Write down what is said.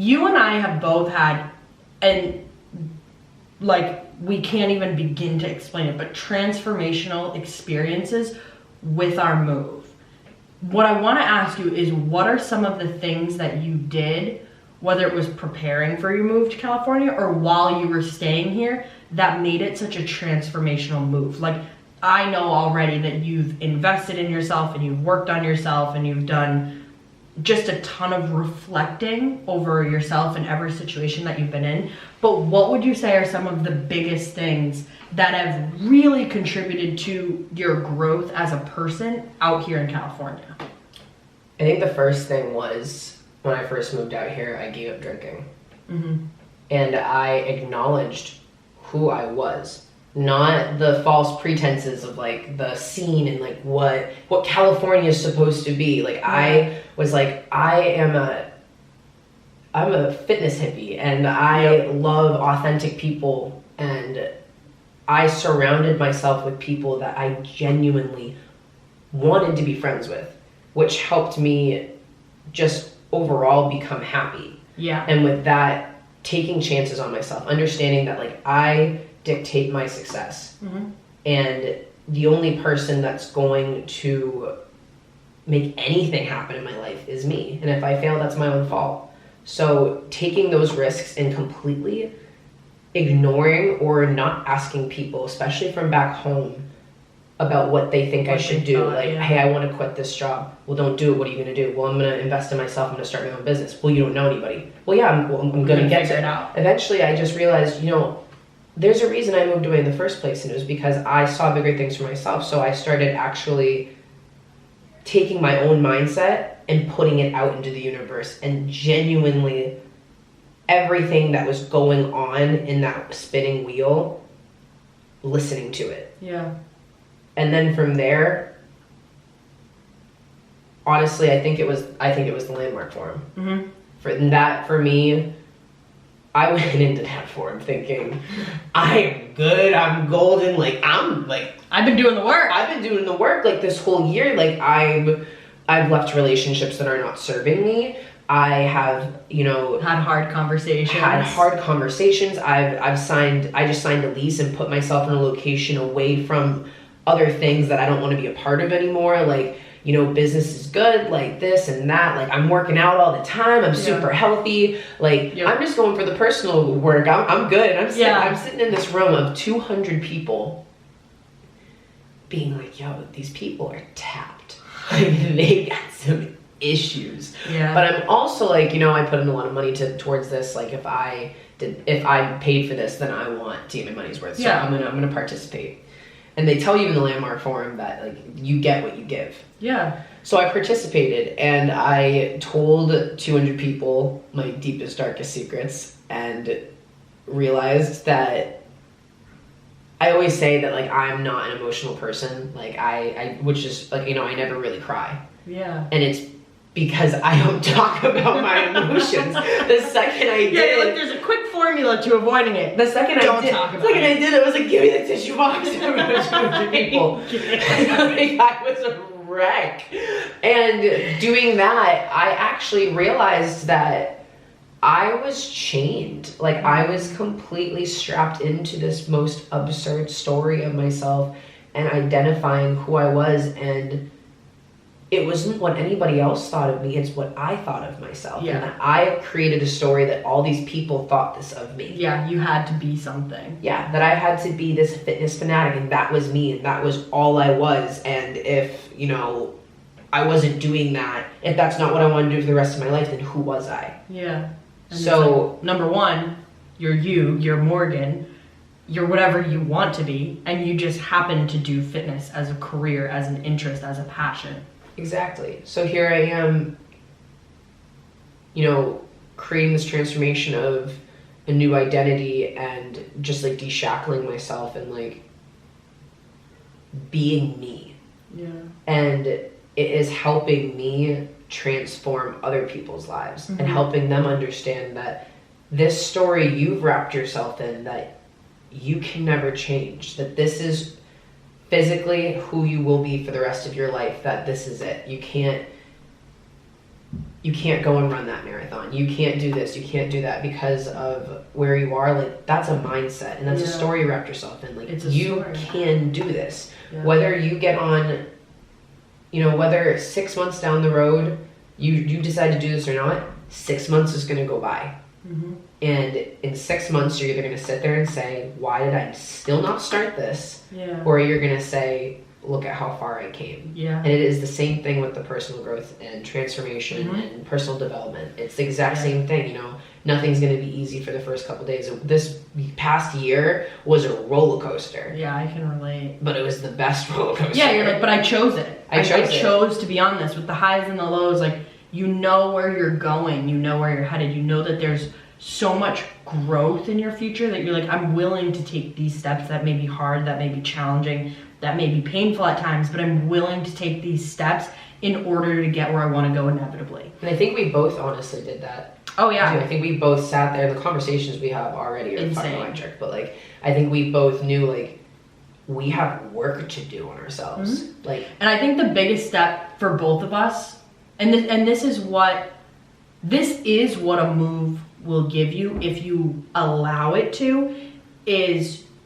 you and I have both had, and like, we can't even begin to explain it, but transformational experiences with our move. What I want to ask you is, what are some of the things that you did, whether it was preparing for your move to California or while you were staying here, that made it such a transformational move? Like, I know already that you've invested in yourself and you've worked on yourself and you've done just a ton of reflecting over yourself in every situation that you've been in. But what would you say are some of the biggest things that have really contributed to your growth as a person out here in California? I think the first thing was when I first moved out here, I gave up drinking. Mm-hmm. And I acknowledged who I was. Not the false pretenses of like the scene and like what California is supposed to be. Like, I was like, I'm a fitness hippie and I love authentic people, and I surrounded myself with people that I genuinely wanted to be friends with, which helped me just overall become happy. Yeah. And with that, taking chances on myself, understanding that like I dictate my success. Mm-hmm. And the only person that's going to make anything happen in my life is me. And if I fail, that's my own fault. So taking those risks and completely ignoring or not asking people, especially from back home, about what they think I should do. Like, hey, I want to quit this job. Well, don't do it. What are you going to do? Well, I'm going to invest in myself. I'm going to start my own business. Well, you don't know anybody. Well, yeah, I'm going to get it out. Eventually, I just realized, there's a reason I moved away in the first place, and it was because I saw bigger things for myself. So I started actually taking my own mindset and putting it out into the universe, and genuinely everything that was going on in that spinning wheel, listening to it. Yeah. And then from there, honestly, I think it was the Landmark Forum. Mm-hmm. For me, I went into that forum thinking, I am good, I'm golden, I've been doing the work. I've been doing the work like this whole year. Like, I've left relationships that are not serving me. I have, had hard conversations. I just signed a lease and put myself in a location away from other things that I don't want to be a part of anymore. Like, business is good, like this and that. Like, I'm working out all the time. I'm super healthy. Like, I'm just going for the personal work. I'm good. I'm sitting in this room of 200 people being like, yo, these people are tapped. Like, they got some issues. Yeah. But I'm also like, I put in a lot of money towards this. Like, if I paid for this, then I want to get my money's worth. So I'm gonna participate. And they tell you in the Landmark Forum that like you get what you give. Yeah. So I participated, and I told 200 people my deepest, darkest secrets, and realized that I always say that like I'm not an emotional person. Like which is like, I never really cry. Yeah. And it's because I don't talk about my emotions. The second I did, like there's a quick formula to avoiding it. The second I did, I was like, give me the tissue box in front of 200 people. Like, I was a wreck. And doing that, I actually realized that I was chained. Like, I was completely strapped into this most absurd story of myself and identifying who I was, and it wasn't what anybody else thought of me, it's what I thought of myself. Yeah. And I created a story that all these people thought this of me. Yeah, you had to be something. Yeah, that I had to be this fitness fanatic, and that was me, and that was all I was. And if, I wasn't doing that, if that's not what I wanted to do for the rest of my life, then who was I? Yeah. And so, like, number one, you're Morgan, you're whatever you want to be, and you just happen to do fitness as a career, as an interest, as a passion. Exactly. So here I am, creating this transformation of a new identity and just like de-shackling myself and like being me. Yeah. And it is helping me transform other people's lives and helping them understand that this story you've wrapped yourself in, that you can never change, that this is physically who you will be for the rest of your life, that this is it. You can't you can't go and run that marathon. You can't do this. You can't do that because of where you are. Like, that's a mindset, and that's a story you wrapped yourself in. Like, you can do this. Yeah. Whether you get on, whether 6 months down the road you decide to do this or not, 6 months is going to go by. Mm-hmm. And in 6 months, you're either going to sit there and say, why did I still not start this? Yeah. Or you're going to say, look at how far I came. Yeah. And it is the same thing with the personal growth and transformation and personal development. It's the exact same thing. Nothing's going to be easy for the first couple days. This past year was a roller coaster. Yeah, I can relate. But it was the best roller coaster. Yeah, you're like, but I chose it. I chose to be on this with the highs and the lows. Like, you know where you're going. You know where you're headed. You know that there's so much growth in your future that you're like, I'm willing to take these steps that may be hard, that may be challenging, that may be painful at times, but I'm willing to take these steps in order to get where I want to go inevitably. And I think we both honestly did that. Oh yeah. I think we both sat there. The conversations we have already are fucking electric. But like, I think we both knew like we have work to do on ourselves. Mm-hmm. Like, and I think the biggest step for both of us, and this is what a move will give you if you allow it to, is